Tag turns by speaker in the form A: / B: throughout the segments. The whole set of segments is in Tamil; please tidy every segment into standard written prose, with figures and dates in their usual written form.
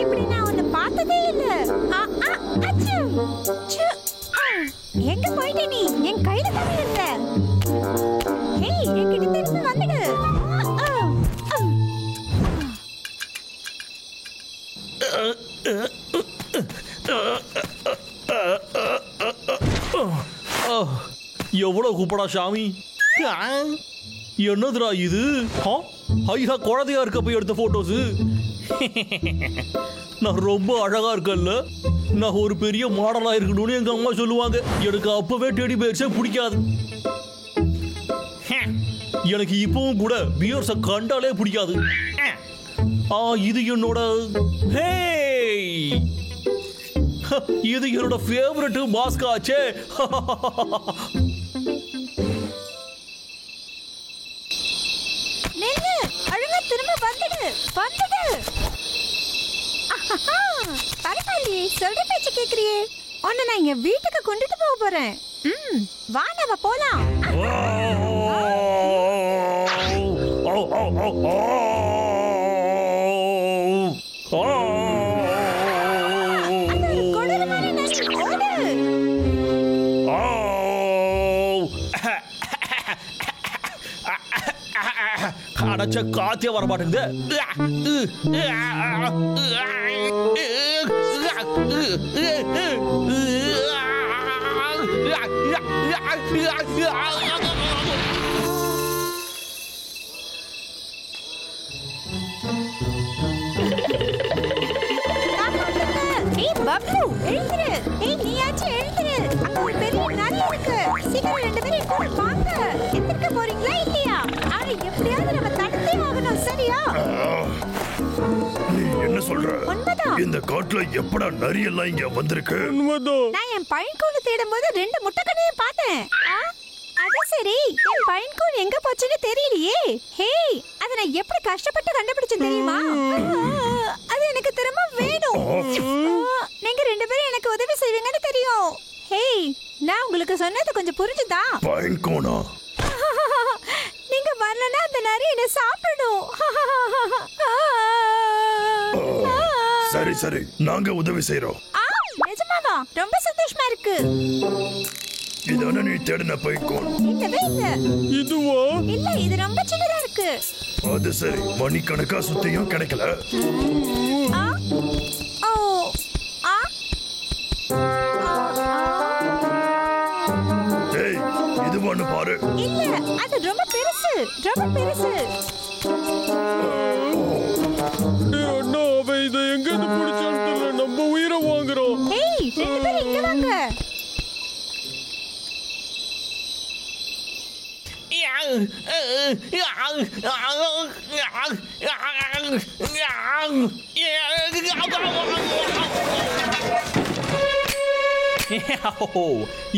A: இப்படி நான் உன்னை பார்த்ததே இல்ல. அச்சு. எங்க போயிட்ட நீ? என் கையில தானே இருந்த. ஏய், என்கிட்ட திரும்பி வந்துடு.
B: எவ்வளவு கூப்படா சாமி. என்னதுடா இது? ஐயா, குழந்தையா இருக்க போய் எடுத்த போட்டோஸ். நான் ரொம்ப அழகா இருக்கேன்ல, நான் ஒரு பெரிய மாடலா இருக்கணும்னு எங்க அம்மா சொல்லுவாங்க. எனக்கு அப்பவே டெடி பேர்ஸே பிடிக்காது. எனக்கு இப்பவும் கூட பியர்ஸை கண்டாலே பிடிக்காது. இது என்னோட இது என்னோட ஃபேவரட் மாஸ்க் ஆச்சே.
A: திரும்ப வந்துடு. பரவாயில்லையே, சொல்ற பேச்சு கேக்குறியே. உன்னை நான் எங்க வீட்டுக்கு கொண்டுட்டு போக போறேன். வா, நம்ம போலாம்.
B: அடைச்ச காத்தே வர மாட்டேங்குது.
A: பப்ளு, எழுந்திரு. நீயாச்சும் எழுந்திரு. அங்க ஒரு பெரிய நரி இருக்கு. சீக்கிரம் 2 பேரும் கூட வாங்க. எந்திருக்க போறீங்களா இல்லையா? அவரை எப்படியாவது நம்ம தடுத்தே ஆகணும், சரியா?
C: நீ என்ன சொல்ற?
A: உண்மைதான்.
C: இந்த காட்டுல எப்படா நரி எல்லாம் இங்க வந்திருக்கு?
A: நான் என் பையன்கூட தேடும் போது 2 முட்டைக்கண்ணையும் பார்த்தேன். அது சரி, என் பையன்கூட எங்க போச்சுன்னு தெரியலையே. ஹே, அதை நான் எப்படி கஷ்டப்பட்டு கண்டுபிடிச்சேன் தெரியுமா? அது எனக்கு திரும்ப வேணும். நீங்க 2 பேரும் எனக்கு உதவி செய்வீங்கன்னு தெரியும். ஹே, நான் உங்களுக்கு சொன்னது கொஞ்சம் புரிஞ்சுதா?
C: பையன்கோனா?
A: நீங்க வரலன்னா அந்த நரி என்ன சாப்பிடணும்.
C: சரி சரி, நாங்க உதவி செய்றோம்.
A: நிஜமாவா? ரொம்ப சந்தோஷமா இருக்கு.
C: இதான நீ தேடின பையன்கோன்?
A: இல்லவே இல்ல.
B: இதுவா?
A: இல்ல, இது ரொம்ப சின்னதா இருக்கு.
C: அது சரி, மணிக்கணக்கா சுத்தியும் கிடைக்கல. ஏய், இதுவான்னு பாரு.
A: இல்ல, அது ரொம்ப பெருசு, ரொம்ப பெருசு.
B: அண்ணா, அவன் இதை எங்க இருந்து பிடிச்சான்னு தெரியல. நம்ம உயிரை வாங்குறோம்.
A: ஏய், 2 பேரும் இங்க வாங்க.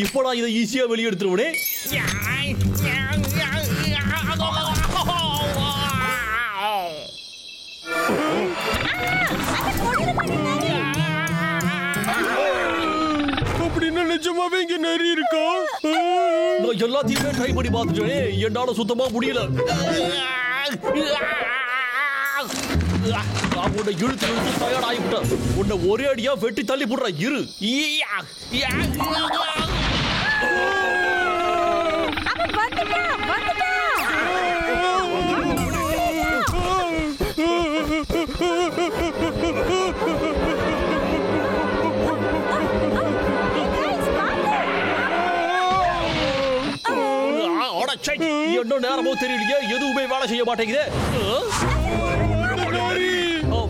B: இப்படா இதை ஈஸியா வெளியே எடுத்துருவனே. அப்படின்னா நிஜமாவே இங்க நரி இருக்கா? நான் எல்லாத்தையுமே ட்ரை பண்ணி பார்த்துட்டேனே, என்னால சுத்தமா முடியல. நான் உன்னை இழுத்து டயர்ட் ஆகிவிட்டேன். உன்னை ஒரே அடியா வெட்டி தள்ளி போடுற இரு. என்ன நேரமோ தெரியலையே, எதுவுமே வேலை செய்ய மாட்டேங்குது.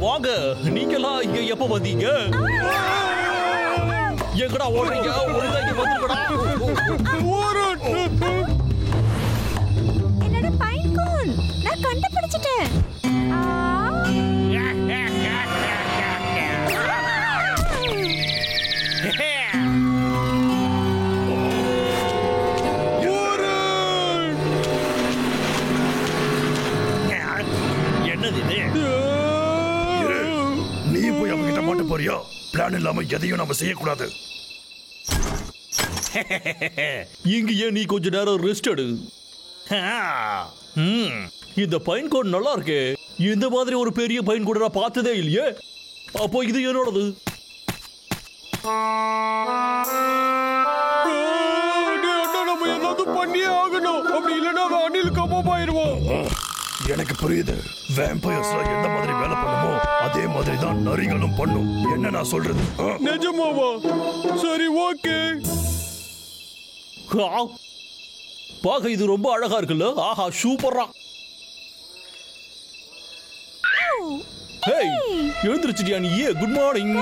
B: வாங்க, நீங்கெல்லாம் இங்க எப்ப வந்தீங்க? எங்கடா ஓடுறீங்க? ஒழுங்கா இங்க வந்துருக்கடா.
A: என்னோட பையன்கோன் நான் கண்டுபிடிச்சிட்டேன்.
C: நீ போய் அவங்கிட்ட மாட்ட போறியா? பிளான் இல்லாம எதையும் நாம செய்யக்கூடாது.
B: இங்கேயே நீ கொஞ்ச நேரம் ரெஸ்ட் எடு. இந்த பைன் கோட் நல்லா இருக்கு. இந்த மாதிரி ஒரு பெரிய பையன் கூட நான் பார்த்ததே இல்லையே. அப்போ இது என்னோடது.
D: நம்ம ஏதாவது பண்ணியே ஆகணும். அப்படி இல்லைன்னா அணில் கபமாயிருவோம்.
C: எனக்கு புரியுது. வேம்பயர்ஸ்ல எந்த மாதிரி வேலை பண்ணுமோ அதே மாதிரி தான் நரிகளும் பண்ணும். என்ன நான் சொல்றது?
D: நிஜமாவா? சரி, ஓகே.
B: பார்க்க இது ரொம்ப அழகா இருக்குல்ல? ஆஹா, சூப்பரா. ஹேய், எழுந்திருச்சிட்டியா நீ? Good morning.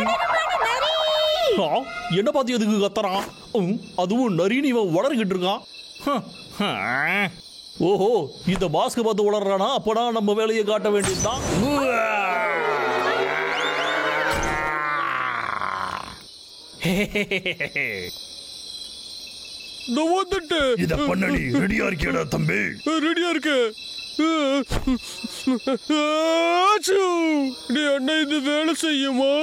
B: என்ன பார்த்து எதுக்கு கத்துறான்? அதுவும் நரின்னு இவன் வளர்கிட்டு இருக்கான். ஓஹோ, இந்த மாஸ்க் பார்த்து வளர்றானா? அப்பனா நம்ம வேலையை காட்ட வேண்டியதுதான்.
C: இத பண்ணி ரெடியா இருக்கியடா தம்பி?
D: ரெடியா இருக்கு. நீ அண்ணா இது வேலை செய்யுமா?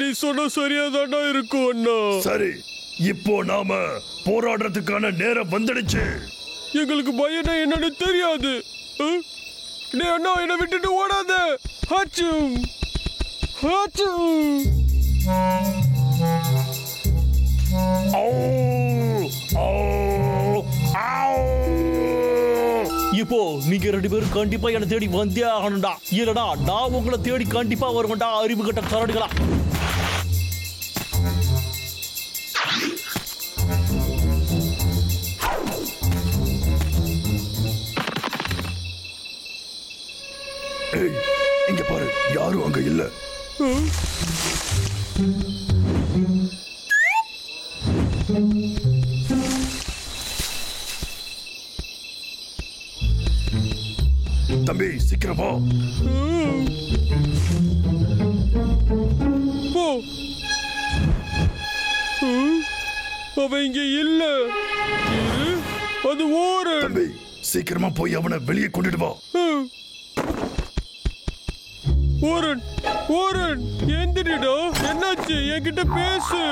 D: நீ சொன்ன சரியா தாண்டா இருக்கும் அண்ணா.
C: சரி, இப்போ நாம போராடுறதுக்கான நேரம் வந்துடுச்சு.
D: எங்களுக்கு பயனா என்னன்னு தெரியாது. நீ அண்ணா என்ன விட்டுட்டு ஓடாத. ஹாச்சு ஹாச்சு.
B: இப்போ நீங்க 2 பேரும் கண்டிப்பா என்ன தேடி வந்தே ஆகணும்டா. இல்லடா நான் உங்களை தேடி கண்டிப்பா வருவேன்டா, அறிவு கட்ட கரடுகளா.
C: ஏய், இங்க பாரு, யாரும் அங்க இல்ல. தம்பி, சீக்கிரம் வா.
D: போ. அவன் இங்க இல்ல. அது ஓர.
C: தம்பி, சீக்கிரமா போய் அவனை வெளியே கொண்டுட்டு வா.
D: ஓரன், ஓரன், எந்திரிடா. என்னாச்சு? என்கிட்ட பேசு.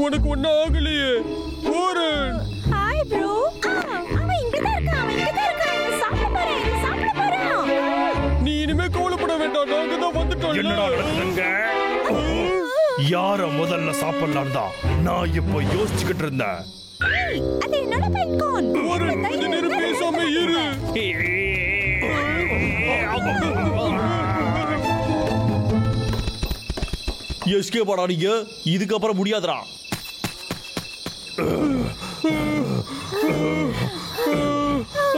D: உனக்கு ஒன்னும் ஆகலையே. ஓரன்.
A: Hi bro. அவன் இங்க தான் இருக்கான். சாப்பிட போறான்.
D: நீ இனிமே கவலைப்பட வேண்டாம். நாங்க தான் வந்துட்டோம்.
C: என்னடா நடக்குதுங்க? யார முதல்ல சாப்பிடலாம் தான் நான் இப்போ யோசிச்சுக்கிட்டு இருந்தேன்.
A: அது என்னோட பைன்கோன்.
D: ஓரன், கொஞ்ச நேரம் பேசாம இரு.
B: எஸ்கே பாடா நீங்க. இதுக்கப்புறம் முடியாதுடா.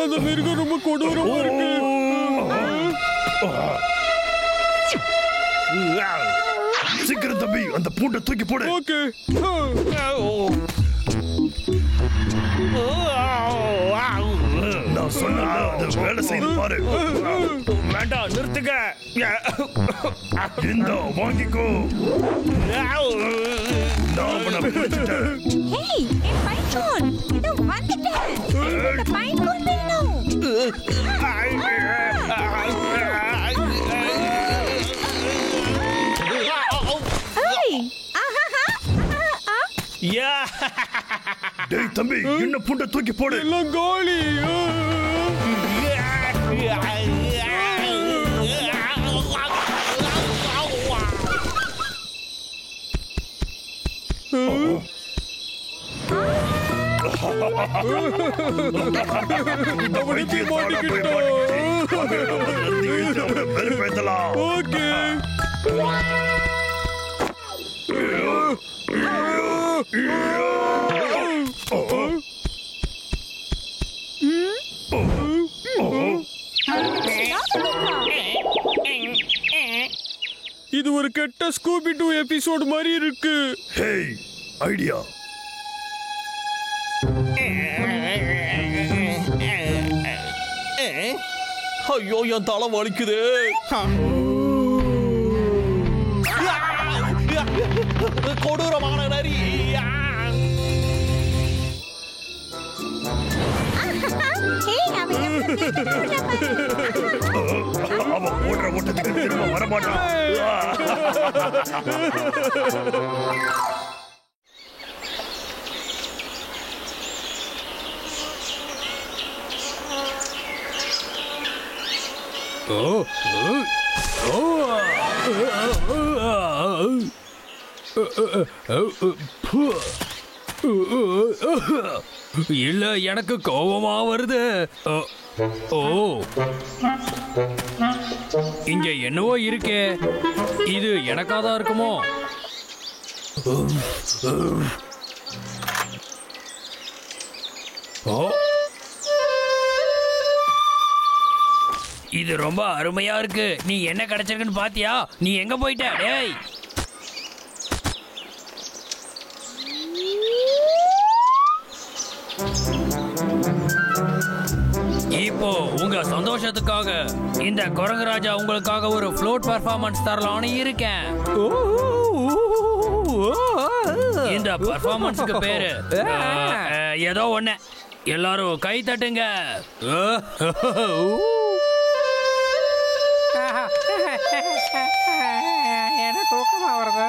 D: அந்த மிருகம் ரொம்ப கொடூரமா இருக்கு.
C: சீக்கிரம் தம்பி, அந்த பூண்டை தூக்கி போடு.
D: ஓகே.
C: நான் சொன்ன வேலை செய்து பாரு.
B: வேண்டாம், நிறுத்துங்க.
C: இந்த வாங்கிக்கோ. நான் அவனை பிடிச்சிட்டேன்.
A: ஹேய், என் பைன்கோன். இதோ வந்துட்டேன். இந்த பைன்கோன் வேணும். ஹேய், ஆஹா.
C: டேய் தம்பி, என்ன பூண்டை தூக்கி போடு.
D: எல்லாம் காலி.
C: இந்த வைத்தியத்தால போய் மாட்டிக்கிச்சு. அவனை இழுத்து அவனை வெறுப்பேத்தலாம்.
D: ஓகே. இது ஒரு கெட்ட ஸ்கூபி டூ எபிசோட் மாதிரி இருக்கு.
C: Hey, idea.
B: ஐயோ, என் தலை வலிக்குது. கொடூரமான நரி.
A: ஹேய், அவன்
C: அவன் ஓடுற ஓட்டத்துக்கு திரும்ப வரமாட்டான்.
E: இல்ல, எனக்கு கோபமா வருது. ஓ, இங்க என்னவோ இருக்கே, இது எனக்காதான் இருக்குமோ? ஓ, இது ரொம்ப அருமையா இருக்கு. நீ என்ன கிடைச்சிருக்குன்னு பாத்தியா? நீ எங்க போயிட்ட? டேய், இப்போ உங்க சந்தோஷத்துக்காக இந்த குரங்கு ராஜா உங்களுக்காக ஒரு ஃப்ளோட் பெர்ஃபார்மன்ஸ் தரலாம்னு இருக்கேன். இந்த பெர்ஃபார்மன்ஸ்க்கு பேரு ஏதோ ஒண்ணு. எல்லாரும் கை தட்டுங்க.
F: என்ன தூக்கமா வருது?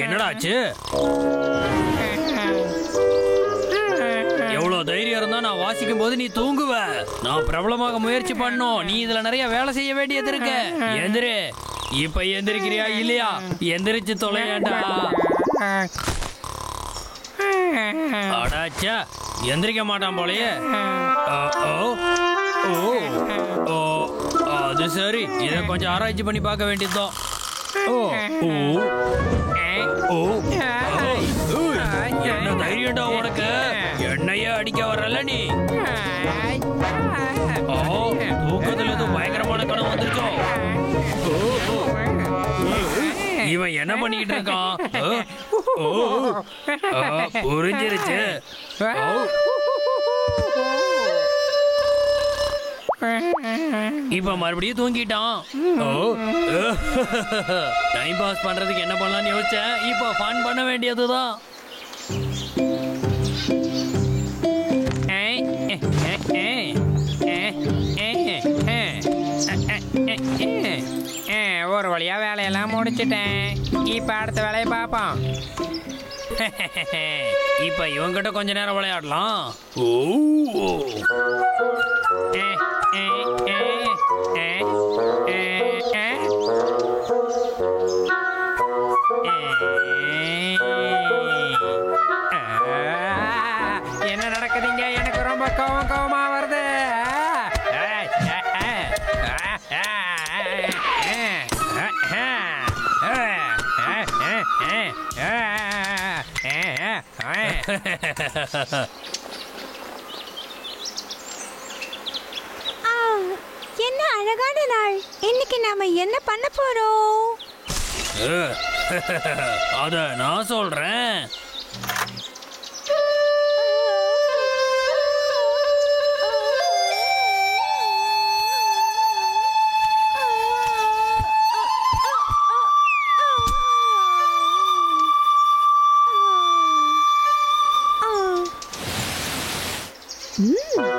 E: என்னடாச்சு? எவ்வளவு தைரியம் இருந்தா நான் வாசிக்கும் போது நீ தூங்குவ. நான் பிரபலமாக முயற்சி பண்ணும். நீ இதுல நிறைய வேலை செய்ய வேண்டியது இருக்கு. எந்திரு. இப்ப எந்திரிக்கிறியா இல்லையா? எந்திரிச்சு தொலையாண்டா. அடாச்சா, எந்திரிக்க மாட்டான் போலயே. அது சரி, இத கொஞ்சம் ஆராய்ச்சி பண்ணி பார்க்க வேண்டியதுதான். என்ன தைரியம்டா உனக்கு? என்னையே அடிக்க வரல நீ? தூக்கத்துல எதுவும் பயங்கரமான கனவு வந்துருச்சோ? இவன் என்ன பண்ணிக்கிட்டு இருக்கான்? புரிஞ்சிருச்சு. இப்ப மறுபடியும் தூங்கிட்டான். டைம் பாஸ் பண்றதுக்கு என்ன பண்ணலாம்னு யோசிச்சேன். இப்ப ஃபன் பண்ண வேண்டியதுதான்.
F: ஒரு வழியா வேலையெல்லாம் முடிச்சிட்டேன். இப்ப அடுத்த வேலையை பார்ப்போம்.
E: இப்ப இவங்கிட்ட கொஞ்ச நேரம் விளையாடலாம்.
F: என்ன நடக்குதுங்க? எனக்கு ரொம்ப கோவமா வருது.
A: என்ன அழகான நாள். இன்னைக்கு நாம என்ன பண்ண போறோம்?
E: அத நான் சொல்றேன்.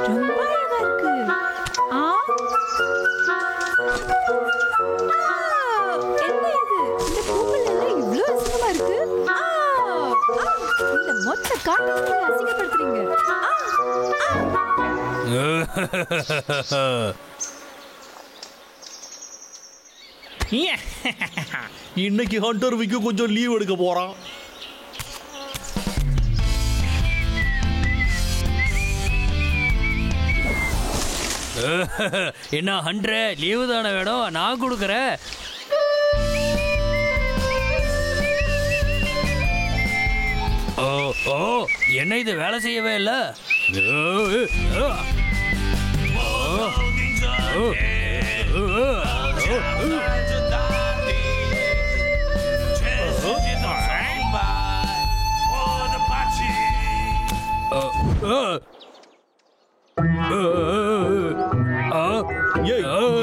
A: ரொம்ப அழகா இருக்கு. என்ன இது? இந்த பூக்கள் எல்லாம் இவ்ளோ அசிங்கமா இருக்கு. இந்த மொத்த காட்டையும் அசிங்கப்படுத்துறீங்க.
B: இன்னைக்கு ஹண்டர் விக்கு கொஞ்சம் லீவ் எடுக்க போறான்.
E: என்ன ஹண்ட்ர லீவு தானே வேணும், நான் கொடுக்குறேன். என்ன இது வேலை செய்யவே இல்ல?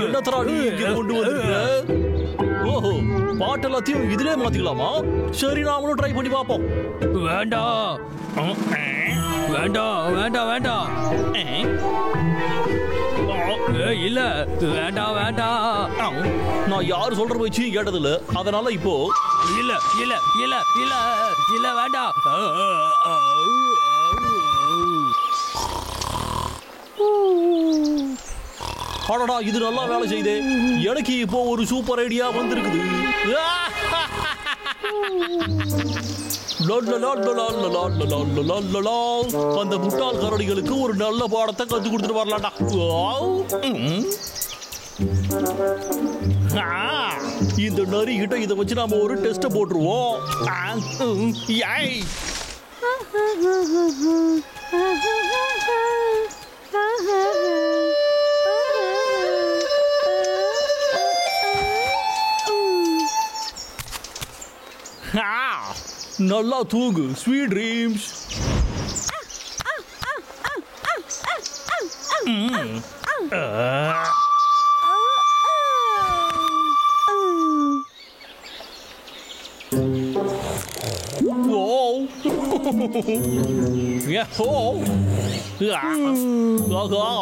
B: என்னத்தரா நீ இங்க கொண்டு வந்திருக்க? ஓஹோ, பாட்டு எல்லாத்தையும் இதுலயே மாத்திக்கலாமா? சரி, நாமளும் ட்ரை பண்ணி பார்ப்போம்.
E: வேண்டாம் வேண்டாம் வேண்டாம் வேண்டாம். இல்ல வேண்டாம் வேண்டாம்.
B: நான் யாரு சொல்ற பேச்சு கேட்டதில்ல, அதனால இப்போ
E: இல்ல இல்ல இல்ல இல்ல இல்ல வேண்டாம்.
B: அடடா இது நல்லா வேலை செய்தே. எனக்கு இப்போ ஒரு சூப்பர் ஐடியா வந்திருக்குது. அந்த முட்டாள் கரடிகளுக்கு ஒரு நல்ல பாடத்தை கத்து கொடுத்துட்டு வரலாம்டா. இந்த நரி கிட்ட இதை வச்சு நாம ஒரு டெஸ்ட் போட்டுருவோம். நல்லா தூங்கு, ஸ்வீட் ட்ரீம்ஸ்.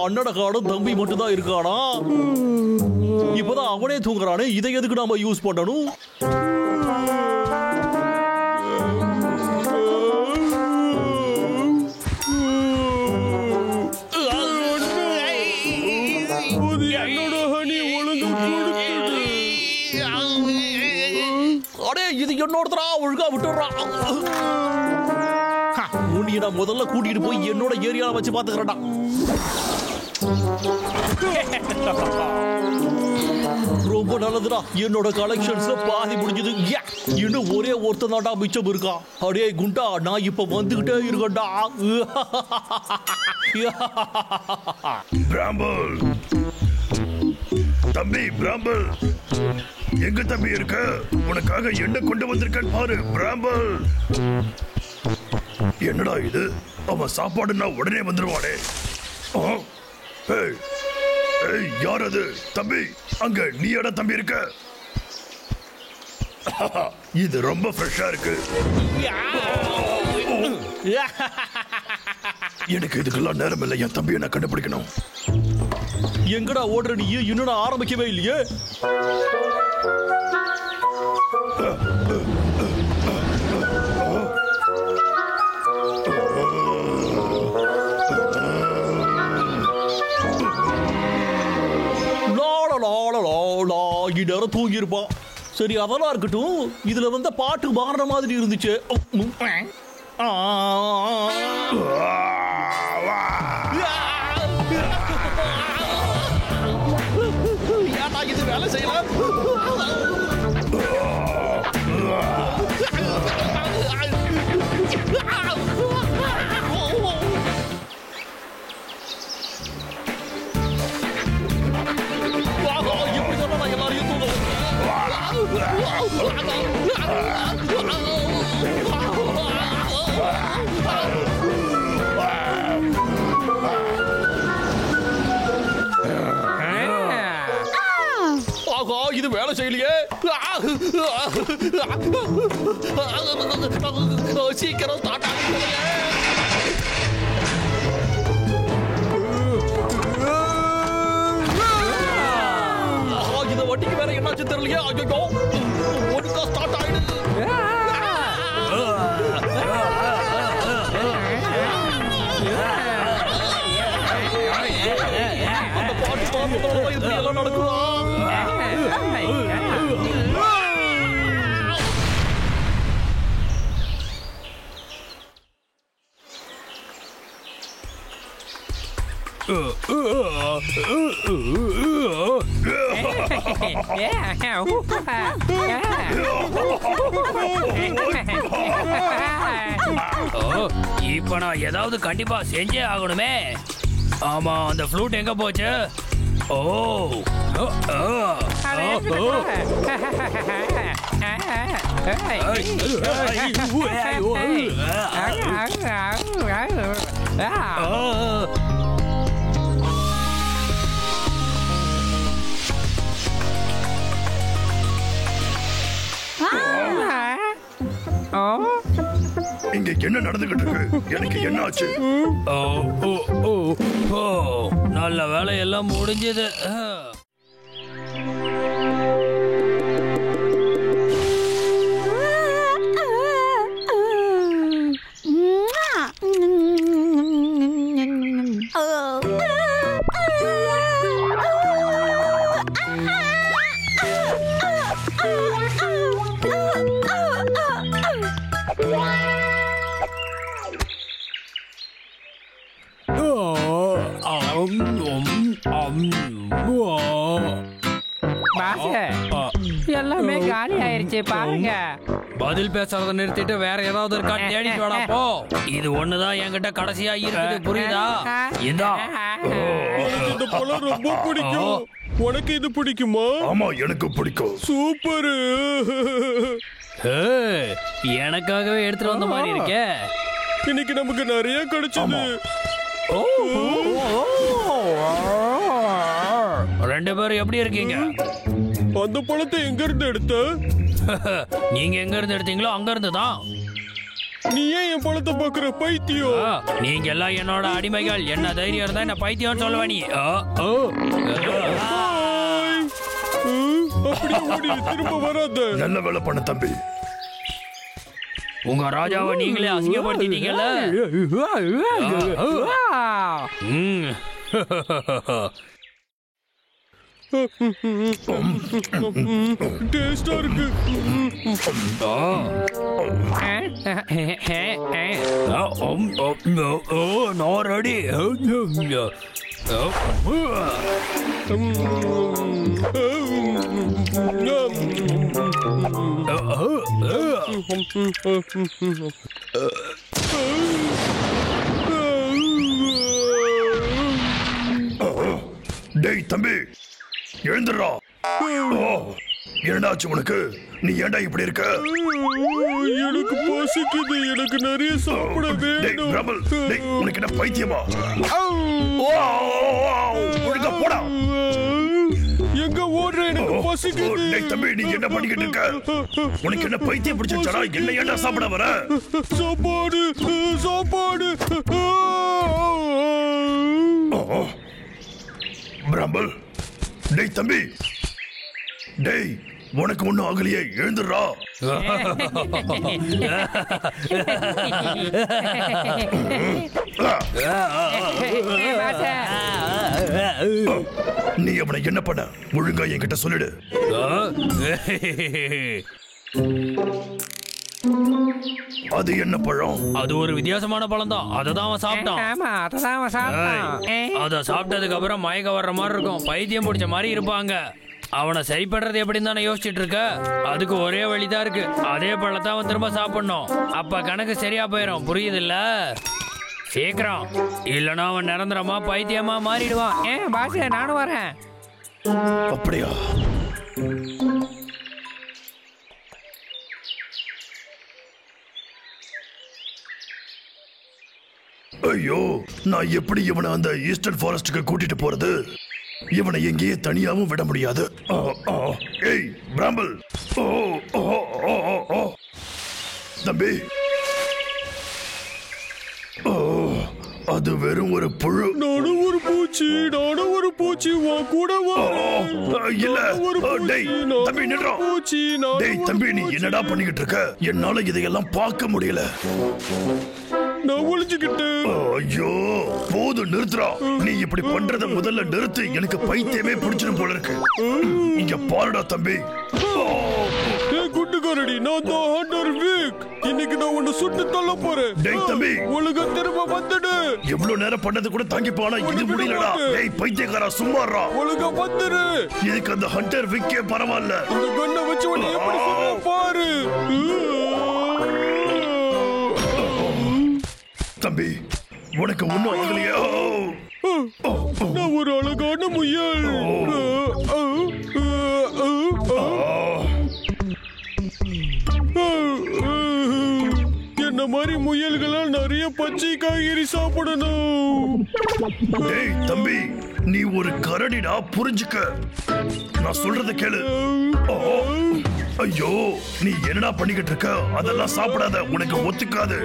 B: அண்ணட காடும் தம்பி மட்டும் தான் இருக்கானா? இப்பதான் அவனே தூங்குறானே, இதை எதுக்கு நாம யூஸ் பண்ணணும்? இது என்னோடதா, ஒழுங்கா விட்டுறா. உன்னை நான் முதல்ல கூட்டிட்டு போய் என்னோட ஏரியால வச்சு பாத்துக்கிறேன்டா. ரொம்ப நல்லதுடா, என்னோட கலெக்ஷன்ஸ்ல பாதி முடிஞ்சது. இன்னும் ஒரே ஒருத்தன் தான்டா மிச்சம் இருக்கான். அடே குண்டா, நான் இப்ப வந்துகிட்டே இருக்கேன்டா.
C: பிராம்பல் தம்பி, பிராம்பல் எங்க தம்பி இருக்க? உனக்காக என்ன கொண்டு வந்திருக்கேன் பாரு பிராம்பல். என்னடா இது, அவன் சாப்பாடுன்னா உடனே வந்துருவானே. யார் அது? தம்பி, அங்க நீ எடா தம்பி இருக்க? இது ரொம்ப ஃப்ரெஷ்ஷா இருக்கு. எனக்கு இதுக்கெல்லாம் நேரம் இல்லை, என் தம்பியை நான் கண்டுபிடிக்கணும்.
B: எங்கடா ஓடுற நீ? இன்னும் நான் ஆரம்பிக்கவே இல்லையே. நேரம் தூங்கி இருப்பான். சரி, அதெல்லாம் இருக்கட்டும். இதுல வந்த பாட்டு மாறின மாதிரி இருந்துச்சு. இது வேலை செய்யலாம். இப்படி சொன்னா எல்லாரையும் இது வேலை செய்யலையே. சீக்கிரம் ஸ்டார்ட் ஆகுது. இந்த வண்டிக்கு வேற என்னாச்சு தெரியலையே. ஐயோ, ஒழுங்கா ஸ்டார்ட் ஆயிடுது. அந்த பாட்டு இப்படி எல்லாம் நடக்குதா?
E: இப்ப நான் ஏதாவது கண்டிப்பா செஞ்சே ஆகணுமே. ஆமா, அந்த ஃப்ளூட் எங்க போச்சு? ஓ
C: இங்க என்ன நடந்துகிட்டு இருக்கு? எனக்கு என்ன ஆச்சு?
E: நல்ல வேலை எல்லாம் முடிஞ்சது.
F: எல்லாமே காலி ஆயிருச்சு பாருங்க.
E: பதில் பேசுறத நிறுத்திட்டு வேற ஏதாவது இருக்கா தேடிட்டு வாடா போ. இது ஒண்ணுதான் என்கிட்ட கடைசியா இருக்குது, புரியுதா? இந்தா.
D: இந்த பழம் ரொம்ப பிடிக்கும். உனக்கு இது பிடிக்குமா?
C: ஆமா, எனக்கு பிடிக்கும்.
D: சூப்பர்.
E: எனக்காகவே எடுத்துட்டு வந்த மாதிரி இருக்கே.
D: இன்னைக்கு நமக்கு நிறைய கிடைச்சது.
E: ரெண்டு பேரும் எப்படி இருக்கீங்க?
D: அந்த பழத்தை எங்க இருந்து எடுத்த?
E: நீங்க எங்க இருந்து எடுத்தீங்களோ அங்க இருந்து தான்.
D: நீ ஏன் என் பழத்தை பாக்குற பைத்தியம்?
E: நீங்க எல்லாம் என்னோட அடிமைகள். என்ன தைரியம் இருந்தா என்ன பைத்தியம் சொல்லுவ நீ?
D: அப்படியே ஓடி திரும்ப வராத.
C: நல்ல வேலை பண்ண தம்பி.
E: உங்க ராஜாவை நீங்களே அசிங்கப்படுத்திட்டீங்கல்ல.
D: டேஸ்டா இருக்கு.
E: நான் ரெடி.
C: டேய் தம்பி, எழுந்துடுறா. என்னடாச்சு உனக்கு? நீ ஏன்டா இப்படி இருக்க?
D: எனக்கு பசிக்குது. எனக்கு நிறைய சாப்பிட வேணும்.
C: உனக்கு என்ன பைத்தியமா? ஒழுங்கா போடா.
D: எங்க ஓடுற? எனக்கு பசிக்குது.
C: டேய் தம்பி, நீ என்ன பண்ணிக்கிட்டு இருக்க? உனக்கு என்ன பைத்தியம் பிடிச்சிருச்சா? என்ன ஏன்டா சாப்பிட வர?
D: சாப்பாடு சாப்பாடு.
C: பிரம்பல், டேய் தம்பி, டேய் உனக்கு ஒண்ணும் ஆகலையே, எழுந்துடுறா. நீ அவனை என்ன பண்ண? ஒழுங்கா என்கிட்ட சொல்லிடு. அது என்ன பழம்?
E: அது ஒரு வித்தியாசமான பழம் தான். அததான் அவன் சாப்பிட்டான்.
F: ஆமா, அததான் அவன் சாப்பிட்டான்.
E: அத சாப்பிட்டதுக்கு அப்புறம் மயக்க வர்ற மாதிரி இருக்கும், பைத்தியம் பிடிச்ச மாதிரி இருப்பாங்க. அவனை சரி பண்றது எப்படின்னு தானே யோசிச்சுட்டு இருக்க? அதுக்கு ஒரே வழிதான் இருக்கு. அதே பழத்தை அவன் திரும்ப சாப்பிடணும். அப்ப கணக்கு சரியா போயிடும், புரியுது இல்ல? சீக்கிரம், இல்லனா அவன் நிரந்தரமா பைத்தியமா மாறிடுவான்.
F: பாஸ், நானும் வரேன்.
C: அப்படியா? ஐயோ, நான் எப்படி இவனை அந்த ஈஸ்டர்ன் ஃபாரஸ்டுக்கு கூட்டிட்டு போறது? இவனை எங்கேயே தனியாவும் விட முடியாது. ஏய் பிராம்பல், தம்பி, அது வெறும் ஒரு புழு.
D: நானும் ஒரு பூச்சி. நானும் ஒரு பூச்சி. உன் கூட
C: இல்ல. டேய் தம்பி, நின்றா.
D: பூச்சி.
C: டேய் தம்பி, நீ என்னடா பண்ணிக்கிட்டு இருக்க? என்னால இதையெல்லாம் பார்க்க முடியல.
D: நான் ஒளிஞ்சுக்கிட்டேன்.
C: ஐயோ, போது, நிறுத்துறா. நீ இப்படி பண்றத முதல்ல நிறுத்து. எனக்கு பைத்தியமே பிடிச்சிடும் போல இருக்கு. இங்க பாருடா தம்பி.
D: குண்டுகாரடி, நான் தான் ஹண்டர் வீக். இன்னைக்கு நான் உன்னை சுட்டு தள்ள போறேன்.
C: டேய் தம்பி,
D: ஒழுங்கா திரும்ப வந்துடு.
C: எவ்வளவு நேரம் பண்ணது கூட தாங்கி போனா இது முடியலடா. டேய் பைத்தியக்காரா, சும்மாறா.
D: ஒழுங்கா வந்துரு.
C: இதுக்கு அந்த ஹண்டர் வீக்கே பரவாயில்ல.
D: இந்த கண்ணை வச்சு உன்னை எப்படி சொல்ல பாரு.
C: தம்பி, உனக்கு ஒண்ணும் ஆகலையா?
D: நான் ஒரு அழகான முயல். என்ன மாதிரி முயல்களால் நிறைய பச்சை காய்கறி சாப்பிடணும்.
C: டேய் தம்பி, நீ ஒரு கரடிடா, புரிஞ்சுக்க. நான் சொல்றத கேளு. ஐயோ, நீ என்னடா பண்ணிக்கிட்டு இருக்க? அதெல்லாம் சாப்பிடாத, உனக்கு ஒத்துக்காது.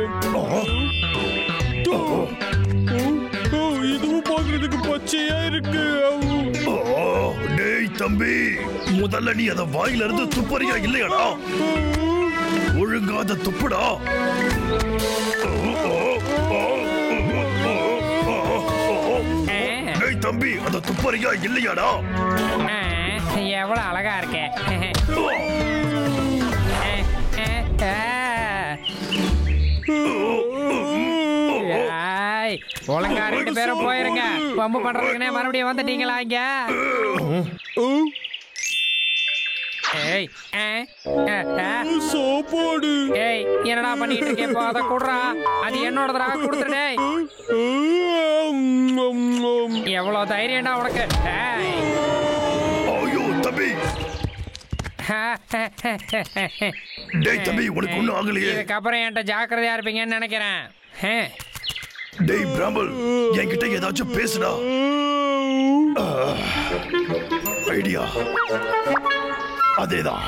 D: இதுவும் பாக்குறதுக்கு எச்சியா இருக்கு.
C: டேய் தம்பி, முதல்ல நீ அத வாயில இருந்து துப்பறியா இல்லையாடா? ஒழுங்காத துப்புடா. டேய் தம்பி, அத துப்பறியா இல்லையாடா?
F: எவ்வளவு அழகா இருக்க. ஒழுங்கா 2 பேரும் போயிருங்க. பம்பு பண்றதுக்குனே மறுபடியும் வந்துட்டீங்களா இங்க?
D: சாப்பாடு.
F: ஏய், என்னடா பண்ணிட்டு இருக்கே? இப்போ அதை குடுறா. அது என்னோடதா, கொடுத்துடு. எவ்வளவு தைரியம்டா உனக்கு?
C: ஐயோ தம்பி. டேய் தம்பி, உனக்கு ஒண்ணும் ஆகலையே?
F: இதுக்கப்புறம் என்கிட்ட ஜாக்கிரதையா இருப்பீங்கன்னு நினைக்கிறேன்.
C: டேய் பிராம்பல், என்கிட்ட ஏதாச்சும் பேசுடா. ஐடியா அதேதான்.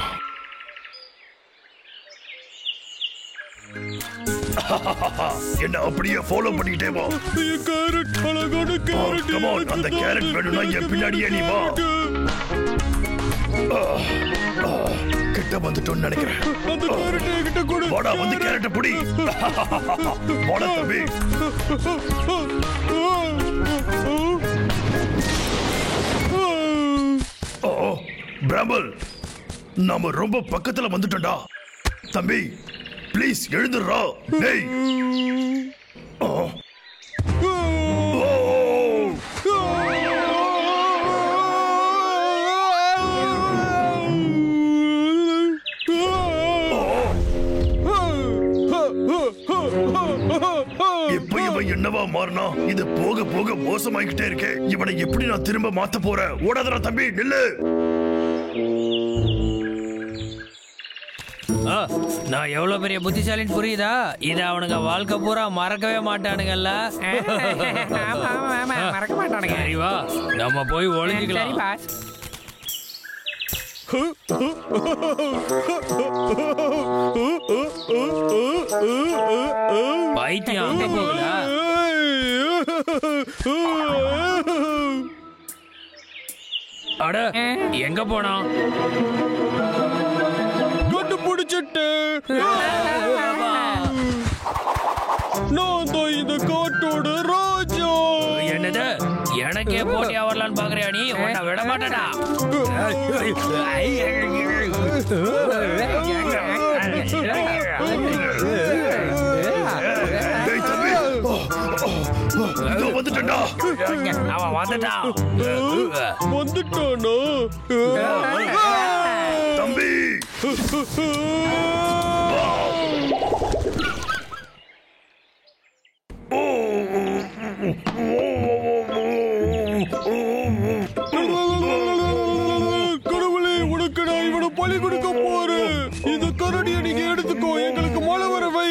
C: என்ன அப்படியே ஃபாலோ பண்ணிக்கிட்டே வா.
D: கேரட், அழகான கேரட்.
C: கம் ஆன், அந்த கேரட் வேணும்னா என் பின்னாடியே நீ வா. கிட்ட வந்துட்டோம்னு நினைக்கிறேன்.
D: அந்த கேரட் என்கிட்ட கொடு.
C: வாடா, வந்து கேரட்டை புடி. வாடா தம்பி. பிராம்பல், நாம ரொம்ப பக்கத்துல வந்துட்டோம்டா. தம்பி ப்ளீஸ் எழுந்துடுறா. டேய். இப்ப இவன் என்னவா மாறினா? இது போக போக மோசமாயிக்கிட்டே இருக்கே. இவனை எப்படி நான் திரும்ப மாத்த போறேன்? ஓடாதடா தம்பி, நில்லு.
E: நான் எவ்வளவு பெரிய புத்திசாலின்னு புரியுதா? இத அவனுங்க வாழ்க்கை பூரா மறக்கவே மாட்டானுங்கல்ல.
F: மறக்க மாட்டானுங்க.
E: சரி வா, நம்ம போய் ஒளிஞ்சுக்கலாம். பைத்தியம் அங்க போகுதா? அட, எங்க போனோம்?
D: கண்டுபிடிச்சிட்டு நான் தான் இந்த காட்டோட ராஜா.
E: என்னது? எனக்கே போட்டியா வரலான்னு பாக்குறியா நீ? உன்னை விட மாட்டேடா.
C: டேய் தம்பி, இதோ வந்துட்டேன்டா.
E: அவன் வந்துட்டான்.
D: வந்துட்டானா?
C: தம்பி
D: கடவுளே, உனக்கு நான் இவனை பலி கொடுக்க போறேன். இந்த கரடியை நீங்க எடுத்துக்கோ, எங்களுக்கு மழை வர வை.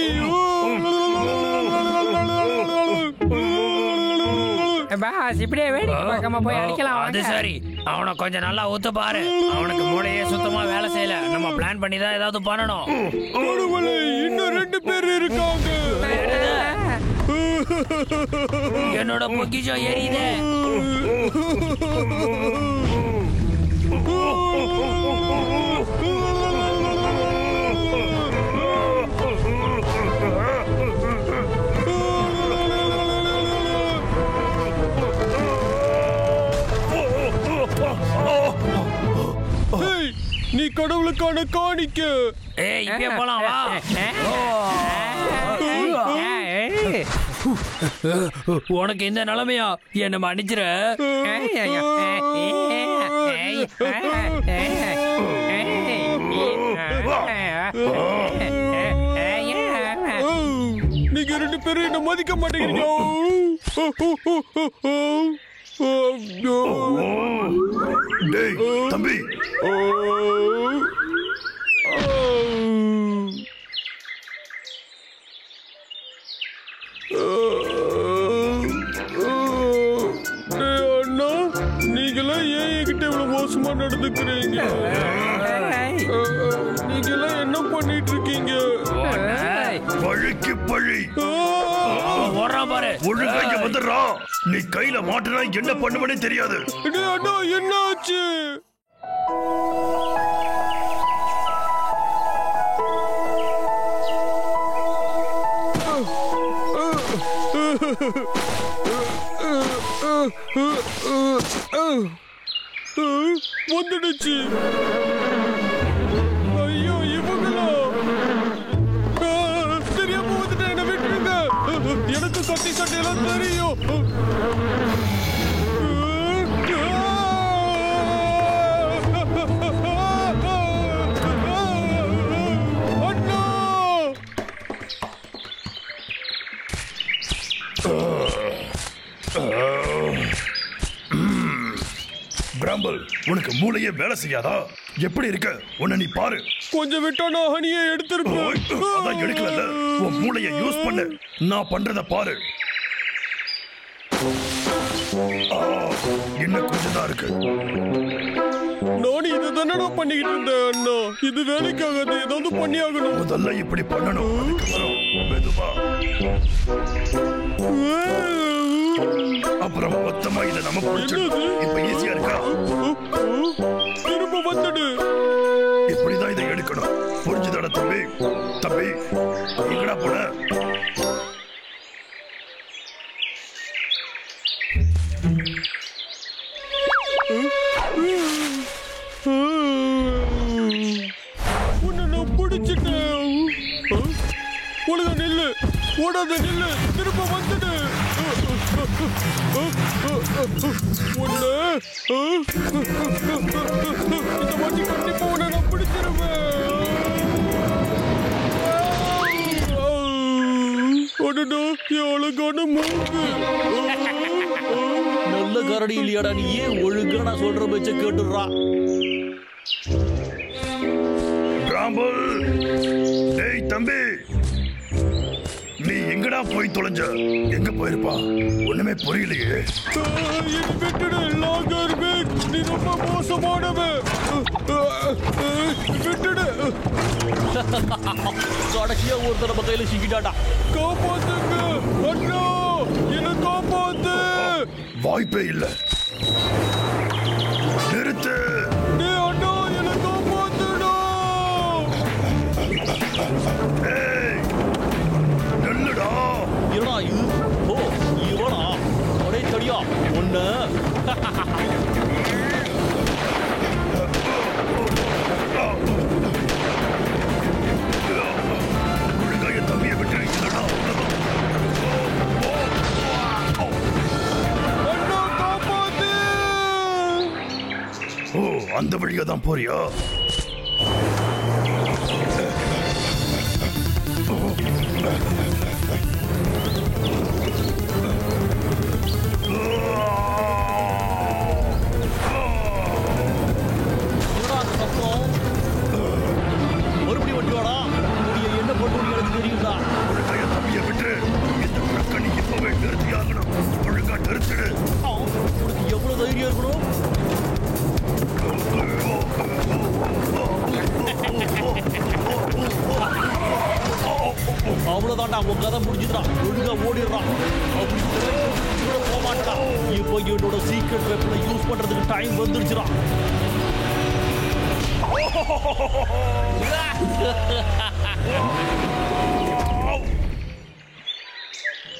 F: பாஸ், இப்படியே வேடிக்கை பார்க்காம போய் அடிக்கலாம்.
E: அது சரி, அவனை கொஞ்சம் நல்லா ஊத்து பாரு. அவனுக்கு மூளையே சுத்தமா வேலை செய்யல. நம்ம பிளான் பண்ணி தான் ஏதாவது பண்ணணும்.
D: கடவுளே, இன்னும் 2 பேர் இருக்காங்க.
E: என்னோட பொக்கிஷம் எரியுதே.
D: நீ கடவுளுக்கான காணிக்க.
E: ஏய், இப்பயே போலாம் வா. உனக்கு இந்த நிலைமையா? என்ன மன்னிச்சிர.
D: நீங்க 2 பேரும் என்ன மதிக்க மாட்டேங்கிறீங்க.
C: டேய் தம்பி,
D: அண்ணா, நீங்களாம் ஏன் என்கிட்ட இவ்வளவு மோசமா நடந்துக்கிறீங்க? நீங்களாம் என்ன பண்ணிட்டு இருக்கீங்க?
C: பழிக்கு பழி.
E: ஓடுறான் பாரு.
C: ஒழுங்கா இங்க வந்துடுறா. நீ கையில மாட்டினா என்ன பண்ணுவனே தெரியாது.
D: அண்ணா என்ன ஆச்சு? வந்துடுச்சு. ஐயோ இவங்களா? தெரியாம வந்துட்டேன், என்ன விட்டுருங்க. எனக்கு கத்தி சட்டையெல்லாம் தெரியும். அண்ணா
C: பிராம்பல், உனக்கு மூளையே வேலை செய்யாதா? எப்படி இருக்க? உன்னை நீ பாரு.
D: கொஞ்சம் விட்டா நான் ஹனியை எடுத்திருப்பேன்.
C: அதான் எடுக்கல. உன் மூளையை யூஸ் பண்ணு. நான் பண்றத பாரு. இன்னும் கொஞ்சம் தான் இருக்கு.
D: நானும் இது தானடா பண்ணிக்கிட்டு இருந்தேன் அண்ணா. இது வேலைக்காகாது, ஏதாவது பண்ணி ஆகணும்.
C: முதல்ல இப்படி பண்ணணும். அதுக்கப்புறம் மெதுவா, அப்புறம் மொத்தமா இதை நம்ம பிடிச்சிடணும். இப்ப ஈஸியா இருக்கா?
D: திரும்ப வந்துடு.
C: இப்படிதான் இதை எடுக்கணும். புரிஞ்சுதாடா தம்பி? தம்பி எங்கடா போன?
D: உன்னை நான் பிடிச்சிட்டேன். ஒழுங்கா நில்லு, ஓடாத நில்லு, திரும்ப வந்துடு. ஒண்ணு இந்த வாட்டி கண்டிப்பா உன்னை நான் பிடிச்சிருவேன். அடடா, என் அழகான மூக்கு.
B: நல்ல கரடி இல்லையாடா நீ? ஏன் ஒழுங்கா நான் சொல்ற பேச்ச கேட்டுடுறா?
C: பிராம்பல், டேய் தம்பி, நீ எங்கடா போய் தொலைஞ்ச? எங்க போயிருப்பா? ஒண்ணுமே புரியலையே.
D: விட்டுடு லாகர் மேக், நீ ரொம்ப மோசமானவன். விட்டுடு.
B: கடைசியா ஒருத்தர் நம்ம கையில சிக்கிட்டாடா.
D: காப்பாத்துங்க அண்ணா, என்ன காப்பாத்து.
C: வாய்ப்பே இல்ல. நிறுத்து.
D: டேய் அண்ணா, என்ன காப்பாத்துடா.
C: ஏய், நில்லுடா.
B: என்னடா இது? ஓ, இவனா? ஒரே தடியா ஒண்ணு.
C: ஒழுங்கா என் தம்பியை விட்டு இல்லடா.
D: அண்ணா காப்பாத்து.
C: ஓ, அந்த வழியா தான் போறியா?
B: என்னடா அந்த சத்தம்? மறுபடியும் வண்டியோடா. நீ என்ன பண்ணுன்னு எனக்கு தெரியும்டா.
C: ஒழுங்கா என் தம்பியை விட்டு இந்த பிரக்கணி இப்பவே நிறுத்தி ஆகணும். ஒழுங்கா நிறுத்திடு.
B: உனக்கு எவ்வளவு தைரியம் இருக்கணும்? அவ்வளவுதான்டா, உன் கதை முடிஞ்சுதான். ஒழுங்கா ஓடிடுறான். அப்படி போக மாட்டான். இப்போ என்னோட சீக்ரெட் வெப்பனை யூஸ் பண்றதுக்கு டைம் வந்துருச்சுடா.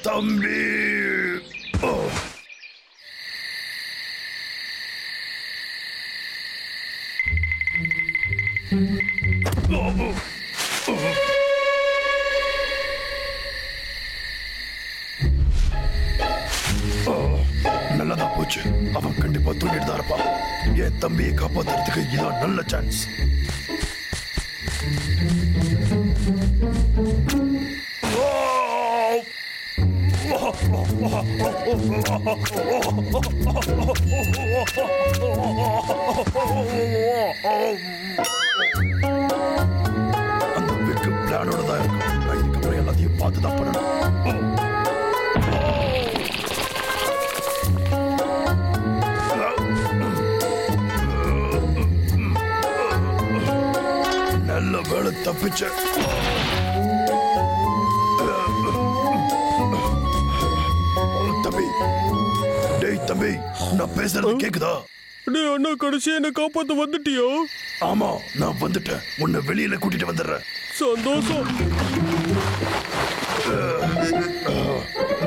C: தம்பி, நல்லதா போச்சு. அவன் கண்டிப்பா தூங்கிட்டு தான் இருப்பான். என் தம்பியை காப்பாத்துறதுக்கு இதான் நல்ல சான்ஸ். அந்த பிக்கு பிளானோட தான் இருக்கும். நான் இதுக்கப்புறம் எல்லாத்தையும் பார்த்து தான் பண்ணணும். நல்ல வேலை, தப்பிச்ச. நான் பேசுறது கேக்குதா?
D: டேய் அண்ணா, கடைசியா என்ன காப்பாத்த வந்துட்டியா?
C: ஆமா, நான் வந்துட்டேன். உன்னை வெளியில கூட்டிட்டு வந்துடுறேன்.
D: சந்தோஷம்.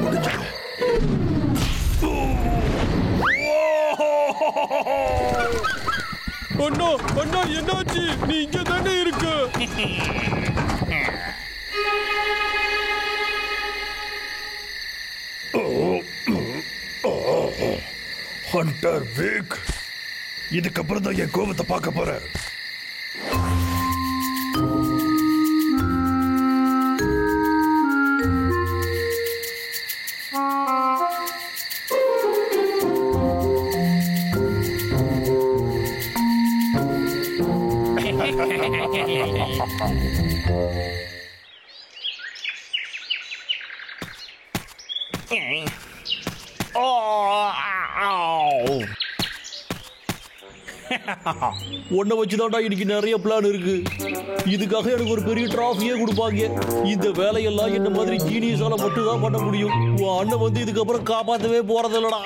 C: முடிஞ்சது.
D: அண்ணா அண்ணா, என்னாச்சு? நீ இங்க தானே இருக்க?
C: ஹண்டர் விக், இதுக்கப்புறம் தான் என் கோபத்தை பார்க்க போறேன்.
B: உன்னை வச்சுதான்டா இன்னைக்கு நிறைய பிளான் இருக்கு. இதுக்காக எனக்கு ஒரு பெரிய டிராஃபியே கொடுப்பாங்க. இந்த வேலையெல்லாம் என்ன மாதிரி ஜீனியஸால மட்டும் தான் பண்ண முடியும். உன் அண்ணன் வந்து இதுக்கப்புறம் காப்பாற்றவே போறதில்லடா.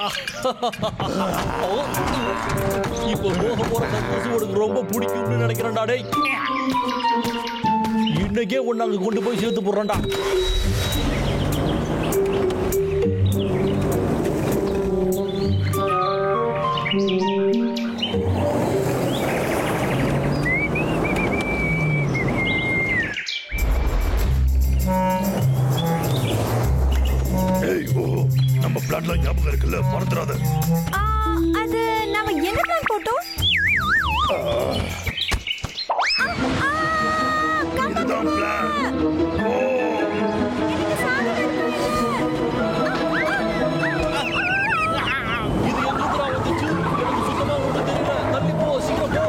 B: இப்ப போக போற சந்தோஷம் உனக்கு ரொம்ப பிடிக்கும்னு நினைக்கிறேன்டா. டேய், இன்னைக்கே உன்னை அங்க கொண்டு போய் சேர்த்து போடுறேன்டா.
C: நம்ம பிளான்லாம் ஞாபகம் இருக்குல்ல, மறந்துடாத.
A: அது நாம என்ன பிளான் போட்டோம்?
C: இதுதான் பிளான்.
B: இது எங்கிருந்துடா வந்துச்சு? எனக்கு சுத்தமா ஒண்ணும் தெரியல. தள்ளி போ, சீக்கிரம் போ.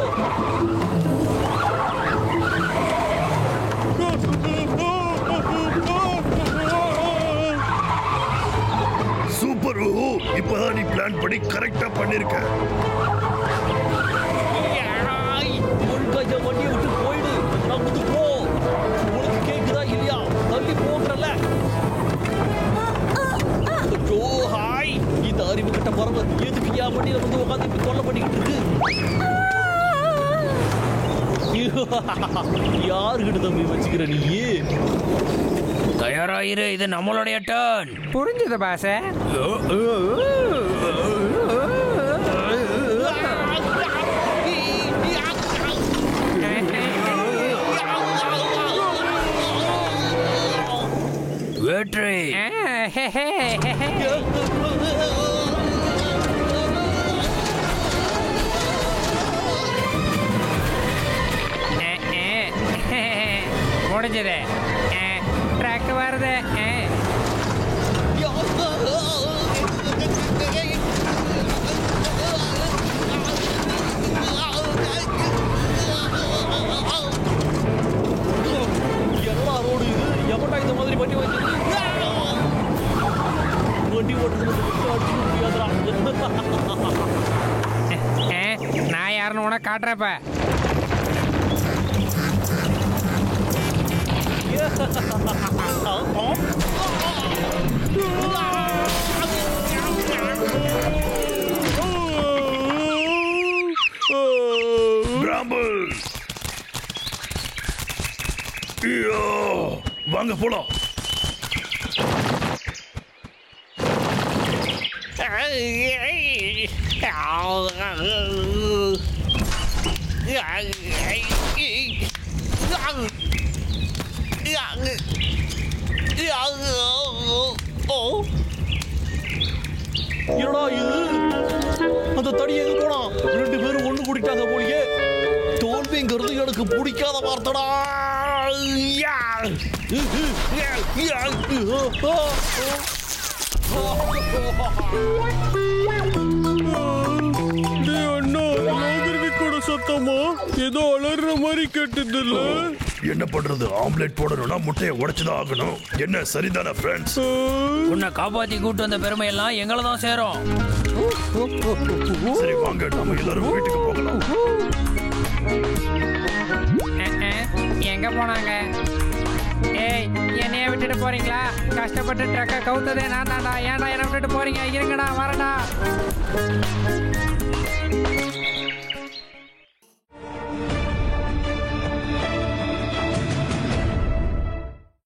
C: சூப்பர். இப்பதான் நீ பிளான் படி கரெக்டா பண்ணிருக்க.
B: ஒழுங்கா இந்த வண்டியை விட்டு போயிடு. நம்புது போ. உனக்கு கேக்குதா இல்லையா? தள்ளி போன்றல. ஹாய், இந்த அறிவு கிட்ட பறவை எதுக்கு என் வண்டியில வந்து உட்காந்து இப்படி தொல்லை பண்ணிக்கிட்டு இருக்கு? யாருக்கிட்ட தம்பி வச்சுக்கிற நீ?
E: தயாராயிரு, இது நம்மளுடைய டர்ன்.
F: புரிஞ்சது பாச.
E: வெற்றி.
F: முடிஞ்சது. ட்ராக் வருது.
B: எல்லா ரோடு இது எவன்டா இந்த மாதிரி வண்டி வச்சது? வண்டி ஓட்டுறது அடிச்சுக்க முடியாதுடா.
F: நான் யாருன்னு உனக்கு காட்டுறப்ப.
C: பிராம்பிள், வாங்க போலாம்.
B: என்னடா இது? அந்த தடி எங்க போனா? ரெண்டு பேரும் ஒண்ணு கூட்டிட்டாங்க போலியே. தோல்விங்கிறது எனக்கு பிடிக்காத வார்த்தைடா.
D: டேய் அண்ணா, நாகரிகோட சத்தமா? ஏதோ அலற மாதிரி கேட்டது இல்ல?
C: என்ன பண்றது? ஆம்லெட் போடணும்னா முட்டையை உடைச்சுதான் ஆகணும். என்ன சரிதானே ஃப்ரெண்ட்ஸ்?
E: உன்னை காப்பாத்தி கூட்டு வந்த பெருமை எல்லாம் எங்களை தான் சேரும்.
C: சரி வாங்க, நம்ம எல்லாரும் வீட்டுக்கு போகலாம்.
F: எங்க போனாங்க? ஏய், என்னைய விட்டுட்டு போறீங்களா? கஷ்டப்பட்டு ட்ரக்கை கவுத்ததே நான் தான்டா. ஏன்டா என்ன விட்டுட்டு போறீங்க? இருங்கடா, வரடா.